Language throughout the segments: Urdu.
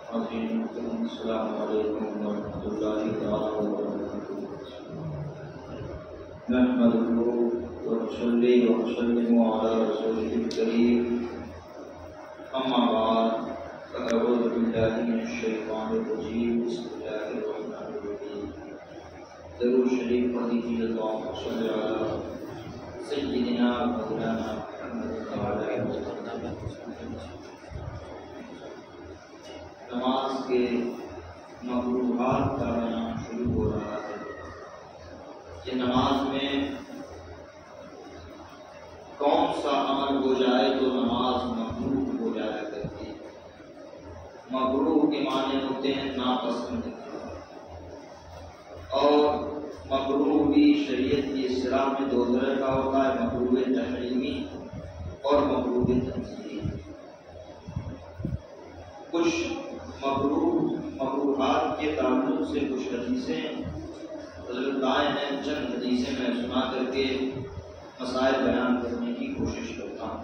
السلام علیکم ورحمۃ اللہ وبرکاتہ۔ نحمده ونصلي ونسلم على رسوله الكريم، اما بعد فاعوذ باللہ من الشیطان الرجیم، بسم اللہ الرحمن الرحیم۔ درود شریف پڑھ لیجیے، اللہم صل علی سیدنا مولانا محمد وعلی آلہ وسلم۔ نماز کے مکروہات کا بیان شروع ہو رہا ہے کہ نماز میں کون سا عمل ہو جائے تو نماز مکروہ ہو جایا کرتی ہے۔ مکروہ کے معنی ہوتے ہیں ناپسند، اور مکروہ بھی شریعت کی اصطلاح میں دو طرح کا ہوتا ہے، مکروہ تحریمی اور مکروہ تنزیہی۔ کچھ مکروہات کے تعلق سے کچھ حدیثیں حضرت لائے ہیں، چند حدیثیں میں سنا کر کے مسائل بیان کرنے کی کوشش کرتا ہوں۔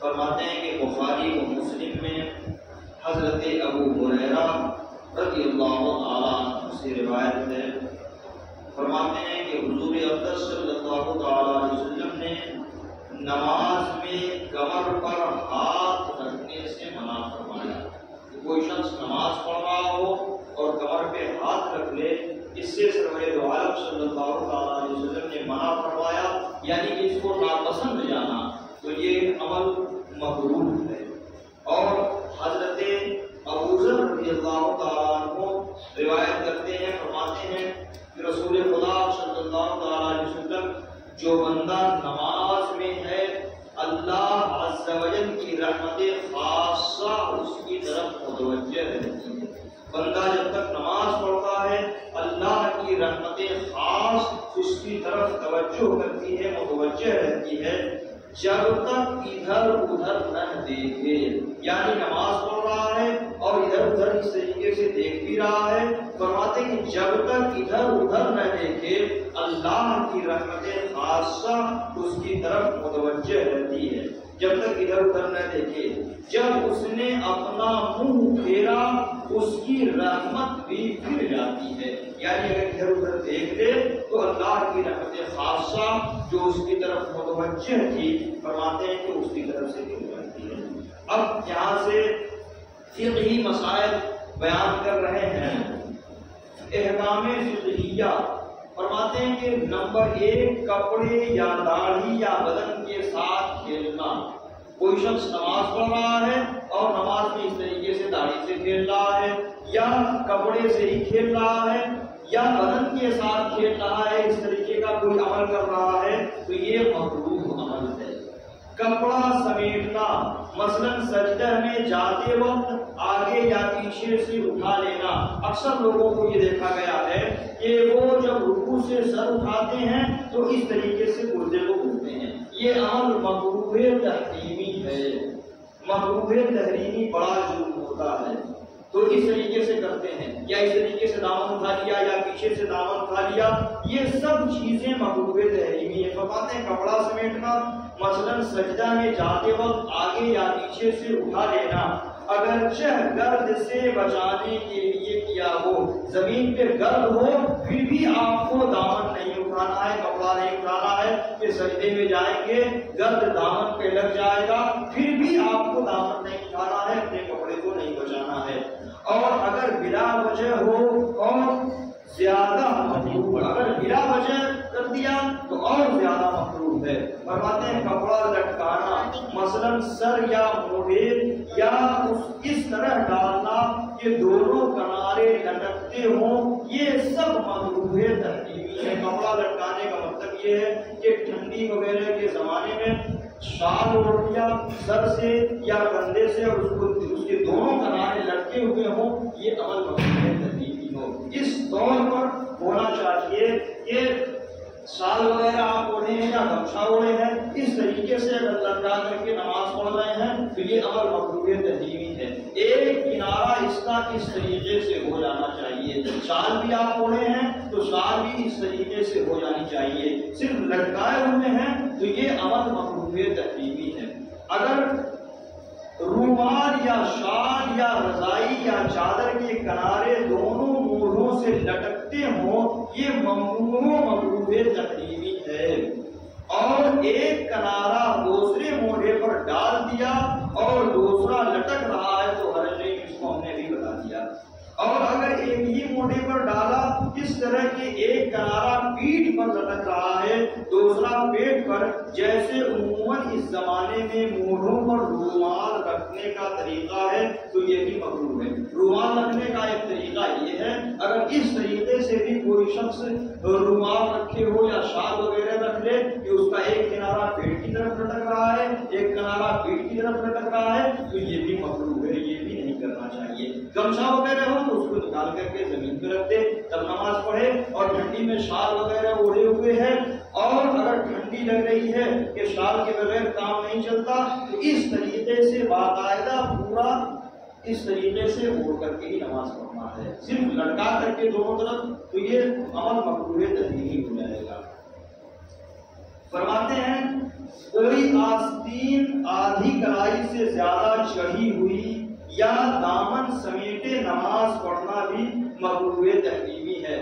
فرماتے ہیں کہ بخاری و مسلم میں حضرت ابو ہریرہ رضی اللہ تعالیٰ عنہ سے روایت ہے، فرماتے ہیں کہ حضور اقدس صلی اللہ تعالیٰ علیہ وسلم نے نماز میں کمر پر ہاتھ رکھنے سے منع فرمایا۔ کوئی شخص نماز پڑھ رہا ہو اور کمر پہ ہاتھ رکھ لے، اس سے سرور دو عالم صلی اللہ علیہ وسلم نے منع فرمایا، یعنی کہ اس کو ناپسند جانا، تو یہ عمل مکروہ ہے۔ اور حضرت ابو ذر رضی اللہ تعالیٰ عنہ روایت کرتے ہیں، فرماتے ہیں کہ رسول خدا صلی اللہ علیہ وسلم جو بندہ نماز میں ہے، اللہ عز و جل کی رحمت خاصہ اس کی طرف متوجہ رہتی ہے۔ بندہ جب تک نماز پڑھتا ہے، اللہ کی رحمت خاص اس کی طرف توجہ کرتی ہے، متوجہ رہتی ہے، جب تک ادھر ادھر نہ دیکھے۔ یعنی نماز پڑھ رہا ہے اور ادھر ادھر اس طریقے سے دیکھ بھی رہا ہے، فرماتے ہیں کہ جب تک ادھر ادھر نہ دیکھے، اللہ کی رحمت خاصہ اس کی طرف متوجہ رہتی ہے، جب تک ادھر ادھر نہ دیکھے۔ جب اس نے اپنا منہ پھیرا، اس کی رحمت بھی پھر جاتی ہے۔ یعنی اگر ادھر ادھر دیکھ لے تو اللہ کی رحمت خاصہ جو اس کی طرف متوجہ تھی، فرماتے ہیں کہ اس کی طرف سے گر جاتی ہے۔ اب یہاں سے فقہی مسائل بیان کر رہے ہیں، احکام فقہیہ۔ فرماتے ہیں کہ نمبر 1، کپڑے یا داڑھی یا بدن کے ساتھ کھیلنا۔ کوئی شخص نماز پڑھ رہا ہے اور نماز میں اس طریقے سے داڑھی سے کھیل رہا ہے، یا کپڑے سے ہی کھیل رہا ہے، یا بدن کے ساتھ کھیل رہا ہے، اس طریقے کا کوئی عمل کر رہا ہے، تو یہ مکروہ عمل ہے۔ کپڑا سمیٹنا، مثلا سجدہ میں جاتے وقت آگے یا پیچھے سے اٹھا لینا۔ اکثر لوگوں کو یہ دیکھا گیا ہے کہ وہ جب رکوع سے سر اٹھاتے ہیں تو اس طریقے سے گردے کو اٹھتے ہیں۔ یہ عمل مکروہ تحریمی ہے۔ مکروہ تحریمی بڑا جرم ہوتا ہے، تو اس طریقے سے کرتے ہیں، یا اس طریقے سے دامن اٹھا لیا یا پیچھے سے دامن اٹھا لیا، یہ سب چیزیں مکروہ تحریمی ہیں۔ فرماتے ہیں کپڑا سمیٹنا، مثلا سجدہ میں جاتے وقت آگے یا پیچھے سے اٹھا لینا، اگرچہ گرد سے بچانے کے لیے کیا ہو، زمین پہ گرد ہو پھر بھی آپ کو دامن نہیں اٹھانا ہے، کپڑا نہیں اٹھانا ہے کہ سجدے میں جائیں گے گرد دامن پہ لگ جائے گا، پھر بھی آپ کو دامن نہیں اٹھانا ہے، اپنے کپڑے کو نہیں بچانا ہے۔ اور اگر بلا وجہ ہو اور زیادہ مکروہ، اگر بلا وجہ کر دیا تو اور زیادہ مکروہ ہے۔ فرماتے ہیں کپڑا لٹکانا، مثلا سر یا موڑے یا اس طرح ڈالنا کہ دونوں کنارے لٹکتے ہوں، یہ سب مکروہ تحریمی ہے۔ کپڑا لٹکانے کا مطلب یہ ہے کہ ٹھنڈی وغیرہ کے زمانے میں شال اوڑھ لیا سر سے یا کندھے سے اور اس کے دونوں کنارے لٹکے ہوئے ہوں، یہ عمل مکروہ تحریمی ہو۔ اس طور پر ہونا چاہیے کہ شال وغیرہ آپ اوڑھے ہیں یا گمچھا اوڑھے ہیں، اس طریقے سے اگر لٹکا کر کے نماز پڑھ رہے ہیں تو یہ عمل مکروہ تحریمی ہے۔ ایک کنارہ اس کا اس طریقے سے ہو جانا چاہیے۔ شال بھی آپ اوڑھے ہیں تو شال بھی اس طریقے سے ہو جانی چاہیے، صرف لٹکائے ہوئے ہیں تو یہ عمل مکروہ تحریمی ہے۔ اگر رومال یا شال یا رضائی یا چادر کے کنارے دونوں موڑوں سے لٹکتے ہوں، یہ ممنوع و مکروہ تحریمی ہے۔ اور ایک کنارہ دوسرے موڑے پر ڈال دیا اور دوسرا لٹک رہا ہے تو حرج نہیں، اس کو ہم نے بھی بتا دیا۔ اور اگر ایک ہی موڑے پر ڈالا، اس طرح کہ ایک کنارہ پیٹھ پر لٹک رہا ہے دوسرا پیٹ پر، جیسے عموماً اس زمانے میں موڑوں پر رومال رکھنے کا طریقہ ہے تو یہ بھی مکروہ ہے۔ رومال رکھنے کا ایک طریقہ یہ ہے، اگر اس طریقے سے بھی کوئی شخص رومال رکھے ہو یا شال وغیرہ رکھ لے کہ اس کا ایک کنارہ پیٹ کی طرف لٹک رہا ہے ایک کنارہ پیٹ کی طرف لٹک رہا ہے تو یہ بھی مکروہ ہے، یہ بھی نہیں کرنا چاہیے۔ گمچھا وغیرہ ہو تو اس کو نکال کر کے زمین پہ رکھ دے تب نماز پڑھے، اور ٹھنڈی میں شال وغیرہ اوڑھے ہوئے ہے اور اگر ٹھنڈی لگ رہی ہے کہ شال کے بغیر کام نہیں چلتا تو اس طریقے سے باقاعدہ پورا اس طریقے سے اوڑھ کر کے ہی نماز پڑھنا ہے، صرف لٹکا کر کے دونوں طرف تو یہ عمل مکروہ تحریمی ہو جائے گا۔ فرماتے ہیں کوئی آستین آدھی کلائی سے زیادہ چڑھی ہوئی یا دامن سمیٹے نماز پڑھنا بھی مکروہ تحریمی ہے۔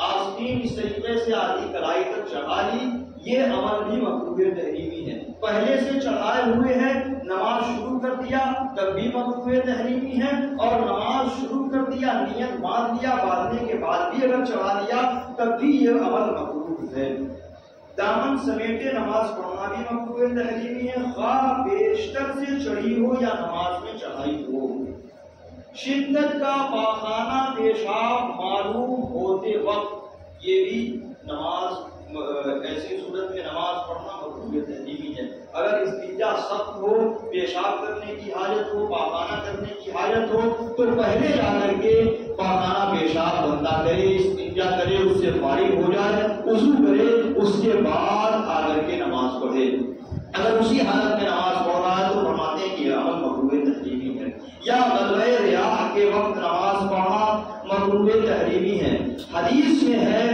آستین اس طریقے سے آدھی کلائی تک چڑھا لی، یہ عمل بھی مکروہ تحریمی ہے۔ پہلے سے چڑھائے ہوئے ہیں، نماز شروع کر دیا تب بھی مکروہ تحریمی ہے، اور نماز شروع کر دیا نیت باندھ دیا باندھنے کے بعد بھی اگر چڑھا دیا تب بھی یہ عمل مکروہ ہے۔ دامن سمیٹے نماز پڑھنا بھی مکروہ تحریمی ہے، خواہ بیشتر سے چڑھی ہو یا نماز میں چڑھائی ہو۔ شدت کا پاخانہ پیشاب معلوم ہوتے وقت یہ بھی نماز ایسی صورت میں نماز پڑھنا مکروہ تحریمی ہے۔ اگر استنجا سخت ہو، پیشاب کرنے کی حاجت ہو، پاخانہ کرنے کی حاجت ہو تو پہلے جا کر کے پاخانہ پیشاب بندہ کرے، استنجا کرے، اس سے فارغ ہو جائے، وضو کرے، اس کے بعد آ کر کے نماز پڑھے۔ اگر اسی حالت میں نماز پڑھ رہا ہے تو فرماتے ہیں کہ یہ عمل مکروہ تحریمی ہے۔ یا غلبہ ریاح کے وقت نماز پڑھنا مکروہ تحریمی ہے۔ حدیث میں ہے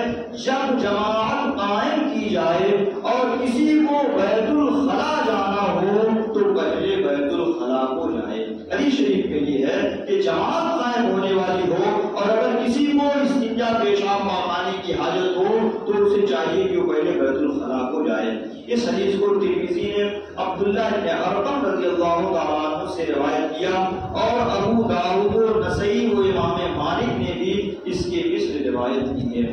جب جماعت قائم کی جائے اور کسی کو بیت الخلا جانا ہو تو پہلے بیت الخلا کو جائے۔ حدیث شریف کے لیے ہے کہ جماعت قائم ہونے والی ہو اور اگر کسی کو استنجا پیشاب پاخانے کی حاجت ہو تو اسے چاہیے کہ وہ پہلے بیت الخلا کو جائے۔ اس حدیث کو ترمذی نے عبداللہ بن ارقم رضی اللہ تعالیٰ عنہ سے روایت کیا اور ابو داؤد و نسائی و امام مالک نے بھی اس کے مثل روایت کی ہے۔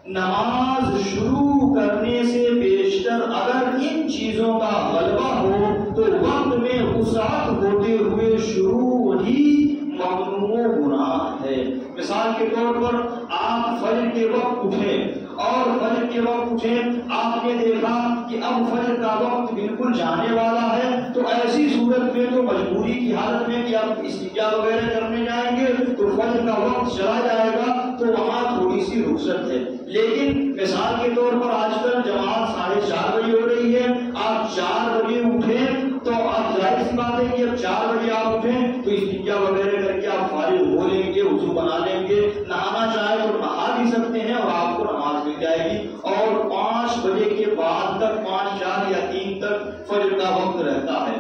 نماز شروع کرنے سے بیشتر اگر ان چیزوں کا غلبہ ہو تو وقت میں وسعت ہوتے ہوئے شروع ہی ممنوع گناہ ہے۔ مثال کے طور پر آپ فجر کے وقت اٹھیں اور فجر کے وقت اٹھیں، آپ نے دیکھا کہ اب فجر کا وقت بالکل جانے والا ہے تو ایسی صورت میں تو مجبوری کی حالت میں کہ آپ استنجا وغیرہ کرنے جائیں گے تو فجر کا وقت چلا جائے گا تو وہاں تھوڑی سی رخصت ہے۔ لیکن مثال کے طور پر آج کل جماعت 4:30 بجے ہو رہی ہے، آپ 4 بجے اٹھیں تو آپ ظاہر سی بات ہے کہ اب 4 بجے آپ اٹھیں تو استنجا وغیرہ کر کے آپ فارغ ہو لیں گے، وضو بنا لیں گے، نہانا چاہے تو نہا بھی سکتے ہیں اور آپ کو نماز مل جائے گی۔ اور 5 بجے کے بعد تک 5، 4 یا 3 تک فجر کا وقت رہتا ہے۔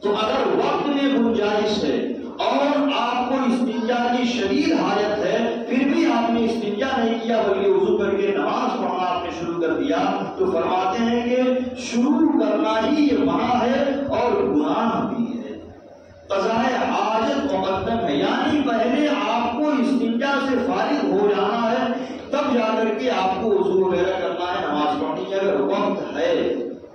تو اگر وقت میں گنجائش ہے اور آپ کو استنجا کی شدید حاجت ہے پھر بھی آپ نے استنجا نہیں کیا بلکہ وضو کر کے نماز پڑھنا آپ نے شروع کر دیا تو فرماتے ہیں کہ شروع کرنا ہی یہ منع ہے اور گناہ بھی ہے۔ قضائے حاجت مقدم ہے، یعنی پہلے آپ کو استنجا سے فارغ ہو جانا ہے تب جا کر کے آپ کو وضو وغیرہ کرنا ہے، نماز پڑھنی ہے اگر وقت ہے۔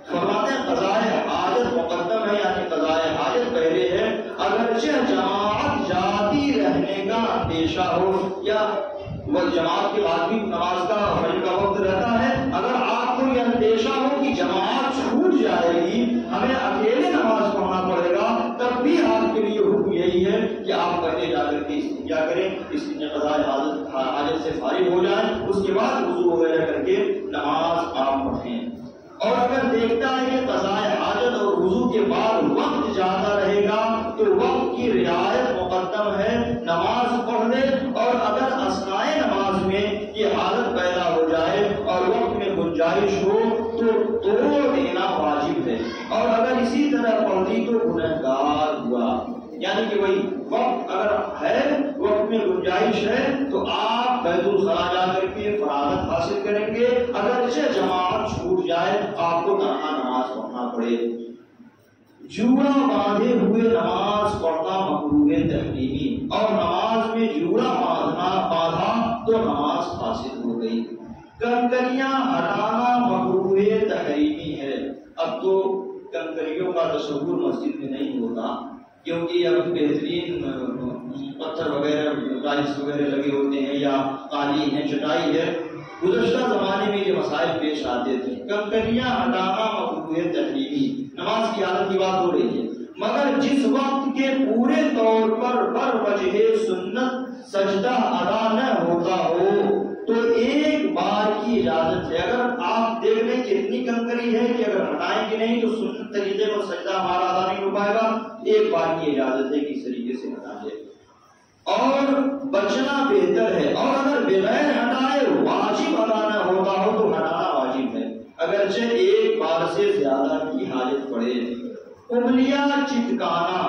فرماتے ہیں قضائے حاجت مقدم ہے، یعنی قضائے حاجت پہلے ہے، اگرچہ جماعت جاتی رہنے کا اندیشہ ہو یا جماعت کے بعد بھی نماز کا فجر کا وقت رہتا ہے، اگر آپ کو یہ اندیشہ ہو کہ جماعت چھوٹ جائے گی، ہمیں اکیلے نماز پڑھنا پڑے گا، تب بھی آپ کے لیے حکم یہی ہے کہ آپ پہلے جا کر کے استنجا کریں، استنجا قضائے حاجت سے فارغ ہو جائیں، اس کے بعد وضو وغیرہ کر کے نماز آپ پڑھیں۔ اور اگر دیکھتا ہے کہ قضائے حاجت اور وضو کے بعد وقت جاتا رہے گا تو وقت کی رعایت مقدم ہے، نماز پڑھ لے، اور اگر اثناء نماز میں یہ حالت پیدا ہو جائے اور وقت میں گنجائش ہو تو توڑ دینا واجب ہے، اور اگر اسی طرح پڑھ لی تو گنہگار ہوا۔ یعنی کہ وہی وقت اگر وقت میں گنجائش ہے تو آپ بیت الخلا جا کر کے فراغت حاصل کریں گے، اگرچہ جماعت چھوٹ جائے آپ کو تنہا نماز پڑھنا پڑے۔ جوڑا باندھے ہوئے نماز پڑھنا مکروہ تحریمی، اور نماز میں جوڑا باندھا تو نماز فاسد ہو گئی۔ کنکریاں ہٹانا مکروہ تحریمی ہے۔ اب تو کنکریوں کا تصور مسجد میں نہیں ہوتا، کیونکہ اب بہترین پتھر وغیرہ ٹائلس وغیرہ لگے ہوتے ہیں، یا قالین ہے، چٹائی ہے۔ گزشتہ زمانے میں یہ مسائل پیش آتے تھے۔ کنکریاں ہٹانا مکروہ تحریمی، نماز کی حالت کی بات ہو رہی ہے، مگر جس وقت کے پورے طور پر بر وجہ سنت سجدہ ادا نہ ہوتا ہو تو ایک بار کی اجازت ہے۔ اگر آپ دیکھ لیں کہ اتنی کنکری ہے کہ اگر ہٹائیں گے نہیں تو سنت طریقے پر سجدہ ہمارا ادا نہیں ہو پائے گا، ایک بار کی اجازت ہے کہ اس طریقے سے ہٹا لے اور بچنا بہتر ہے۔ اور اگر بغیر ہٹائے واجب ادا نہ ہوتا ہو تو ہٹانا واجب ہے، اگرچہ ایک بار سے زیادہ کی حاجت پڑے۔ انگلیاں چٹکانا،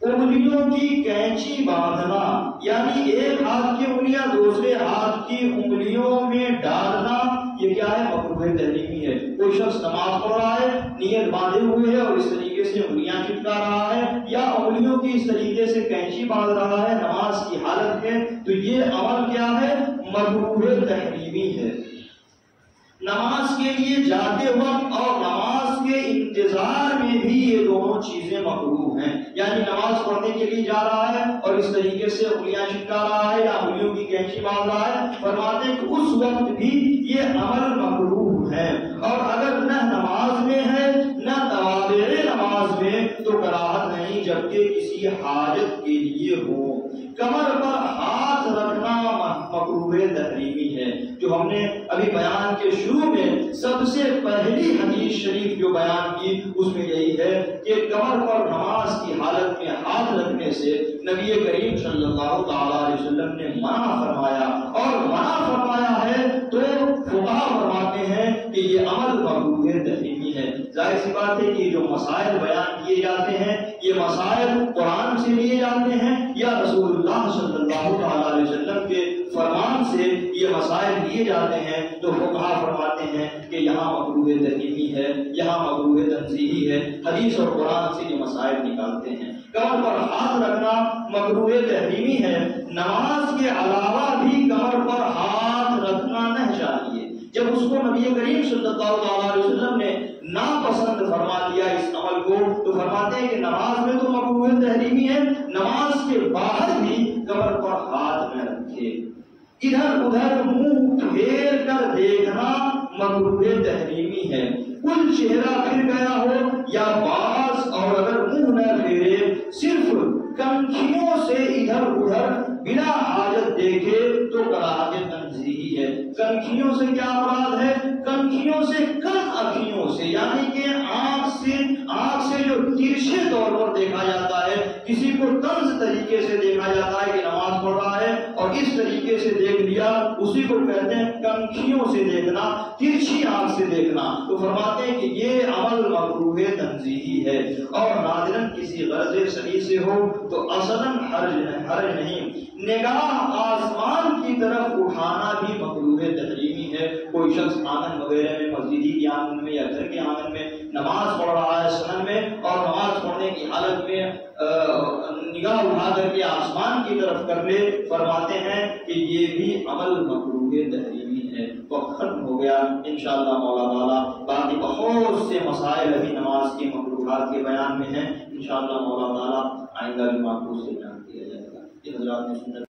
انگلیوں کی کینچی باندھنا، یعنی ایک ہاتھ کی انگلیاں دوسرے ہاتھ کی انگلیوں میں ڈالنا، یہ کیا ہے؟ مکروہ تحریمی ہے۔ کوئی شخص نماز پڑھ رہا ہے، نیت باندھے ہوئے ہے اور اس طریقے سے انگلیاں چٹکا رہا ہے یا انگلیوں کی اس طریقے سے کینچی باندھ رہا ہے نماز کی حالت میں، تو یہ عمل کیا ہے؟ مکروہ تحریمی ہے۔ نماز کے لیے جاتے وقت اور نماز کے انتظار میں بھی یہ دونوں چیزیں مکروہ ہیں، یعنی نماز پڑھنے کے لیے جا رہا ہے اور اس طریقے سے انگلیاں چٹکا رہا ہے یا انگلیوں کی کینچی باندھ رہا ہے، فرماتے ہیں کہ اس وقت بھی یہ عمل مکروہ ہے۔ اور اگر نہ نماز میں ہے نہ توابع نماز میں تو کراہت نہیں، جبکہ کسی حاجت کے لیے ہو۔ کمر پر ہاتھ رکھنا مکروہ تحریمی ہے، جو ہم نے ابھی بیان کے شروع میں سب سے پہلی حدیث شریف جو بیان کی اس میں یہی ہے کہ کمر پر نماز کی حالت میں ہاتھ رکھنے سے نبی کریم صلی اللہ تعالی علیہ وسلم نے منع فرمایا، اور منع فرمایا ہے تو فقہا فرماتے ہیں کہ یہ عمل مکروہ تحریمی ہے۔ ظاہر سی بات ہے کہ جو مسائل بیان کیے جاتے ہیں یہ مسائل قرآن سے لیے جاتے ہیں یا رسول اللہ صلی اللہ تعالی علیہ وسلم کے فرمان سے یہ مسائل لیے جاتے ہیں، تو فقہا فرماتے ہیں کہ یہاں مکروہ تحریمی ہے، یہاں مکروہ تنزیہی ہے، حدیث اور قرآن سے یہ مسائل نکالتے ہیں۔ کمر پر ہاتھ رکھنا مکروہ تحریمی ہے، نماز کے علاوہ بھی کمر پر ہاتھ رکھنا نہ چاہیے۔ جب اس کو نبی کریم صلی اللہ علیہ وسلم نے ناپسند فرما دیا اس عمل کو، تو فرماتے ہیں کہ نماز میں تو مکروہ تحریمی ہے، نماز کے باہر بھی کمر پر ہاتھ نہ رکھے۔ ادھر ادھر منہ پھیر کر دیکھنا مکروہ تحریمی ہے، کل چہرہ پھر گیا ہو یا باز، اور اگر منہ نہ پھیرے صرف کنکھیوں سے ادھر ادھر بنا حاجت دیکھے تو کراہت تنزیہی ہے۔ کنکھیوں سے کیا مراد ہے؟ کنکھیوں سے کم اکھیوں سے، یعنی کہ آنکھ سے جو ترچھے طور پر دیکھا جاتا ہے، کسی کو طنز طریقے سے دیکھا جاتا ہے کہ نماز پڑھ رہا ہے اور اس طریقے سے دیکھ لیا، اسی کو کہتے ہیں کنکھیوں سے دیکھنا، ترچھی آنکھ سے دیکھنا۔ تو فرماتے ہیں کہ یہ عمل مکروہ تنزیہی ہے، اور نادراً کسی غرض صحیح سے ہو تو اصلاً حرج نہیں۔ نگاہ آسمان کی طرف اٹھانا بھی مکروہ تحریمی ہے۔ کوئی شخص آنگن وغیرہ میں، مسجد کے آنگن میں یا گھر کے آنگن میں نماز پڑھ رہا ہے سنن میں، اور نماز پڑھنے کی حالت میں نگاہ اٹھا کر کے آسمان کی طرف کر لے، فرماتے ہیں کہ یہ بھی عمل مکروہ تحریمی ہے۔ وقت ختم ہو گیا، انشاءاللہ مولا تعالیٰ باقی بہت سے مسائل ابھی نماز کے مکروہات کے بیان میں ہیں، انشاءاللہ مولا تعالیٰ آئندہ بھی معقول سے بیان کیا جائے گا۔ حضرات نے سنت